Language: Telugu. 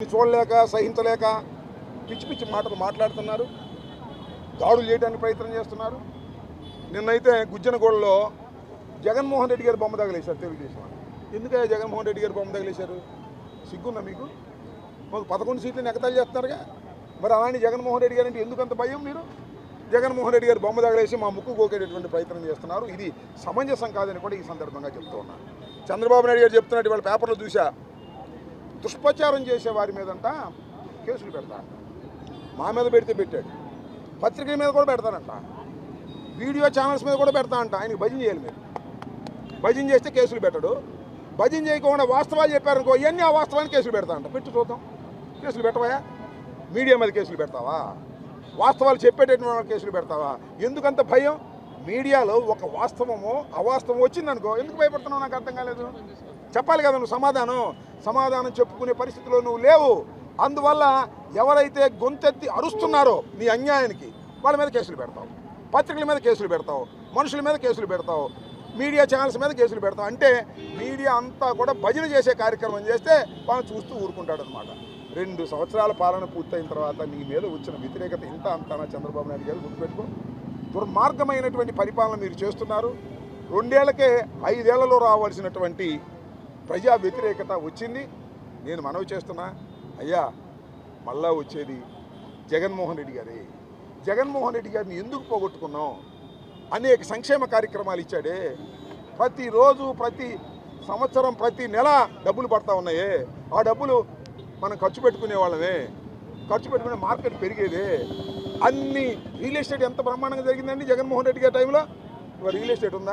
చూడలేక సహించలేక పిచ్చి పిచ్చి మాటలు మాట్లాడుతున్నారు, దాడులు చేయడానికి ప్రయత్నం చేస్తున్నారు. నిన్నైతే గుజ్జనగూడలో జగన్మోహన్ రెడ్డి గారి బొమ్మ తగిలేశారు తెలుగుదేశం. ఎందుకే జగన్మోహన్ రెడ్డి గారి బొమ్మ తగిలేశారు? సిగ్గుందా మీకు? మాకు 11 సీట్లను ఎగతాళి చేస్తున్నారుగా. మరి అలాంటి జగన్మోహన్ రెడ్డి గారు అంటే ఎందుకంత భయం? మీరు జగన్మోహన్ రెడ్డి గారి బొమ్మ తగిలేసి మా ముక్కు గోకేటటువంటి ప్రయత్నం చేస్తున్నారు. ఇది సమంజసం కాదని కూడా ఈ సందర్భంగా చెప్తూ ఉన్నాను. చంద్రబాబు నాయుడు గారు చెప్తున్నట్టు వాళ్ళ పేపర్లో చూసా, దుష్ప్రచారం చేసే వారి మీదంట కేసులు పెడతా. మా మీద పెడితే పెట్టాడు, పత్రికల మీద కూడా పెడతానంట, వీడియో ఛానల్స్ మీద కూడా పెడతా అంట. ఆయనకి భజన చేయాలి. మీరు భజన చేస్తే కేసులు పెట్టడు, భజన చేయకుండా వాస్తవాలు చెప్పారనుకో ఇవన్నీ ఆ వాస్తవాన్ని కేసులు పెడతా అంట. పెట్టు చూద్దాం. కేసులు పెట్టవా? మీడియా మీద కేసులు పెడతావా? వాస్తవాలు చెప్పేటటువంటి కేసులు పెడతావా? ఎందుకంత భయం? మీడియాలో ఒక వాస్తవమో అవాస్తవం వచ్చిందనుకో ఎందుకు భయపడుతున్నావు? నాకు అర్థం కాలేదు. చెప్పాలి కదా నువ్వు సమాధానం చెప్పుకునే పరిస్థితిలో నువ్వు లేవు. అందువల్ల ఎవరైతే గొంతెత్తి అరుస్తున్నారో నీ అన్యాయానికి వాళ్ళ మీద కేసులు పెడతావు, పత్రికల మీద కేసులు పెడతావు, మనుషుల మీద కేసులు పెడతావు, మీడియా ఛానల్స్ మీద కేసులు పెడతావు. అంటే మీడియా అంతా కూడా భజన చేసే కార్యక్రమం చేస్తే వాళ్ళు చూస్తూ ఊరుకుంటాడు అనమాట. 2 సంవత్సరాల పాలన పూర్తయిన తర్వాత నీ మీద వచ్చిన వ్యతిరేకత ఇంత అంతానా? చంద్రబాబు నాయుడు గారు గుర్తుపెట్టుకో. దుర్మార్గమైనటువంటి పరిపాలన మీరు చేస్తున్నారు. 2 ఏళ్లకే 5 ఏళ్లలో రావాల్సినటువంటి ప్రజా వ్యతిరేకత వచ్చింది. నేను మనవి చేస్తున్నా, అయ్యా మళ్ళా వచ్చేది జగన్మోహన్ రెడ్డి గారే. జగన్మోహన్ రెడ్డి గారిని ఎందుకు పోగొట్టుకున్నాం? అనేక సంక్షేమ కార్యక్రమాలు ఇచ్చాడే. ప్రతిరోజు, ప్రతి సంవత్సరం, ప్రతి నెల డబ్బులు పడతా ఉన్నాయే. ఆ డబ్బులు మనం ఖర్చు పెట్టుకునే వాళ్ళమే. ఖర్చు పెట్టుకునే మార్కెట్ పెరిగేదే. అన్ని రియల్ ఎస్టేట్ ఎంత బ్రహ్మాండంగా జరిగిందండి జగన్మోహన్ రెడ్డి గారి టైంలో. రియల్ ఎస్టేట్ ఉందా?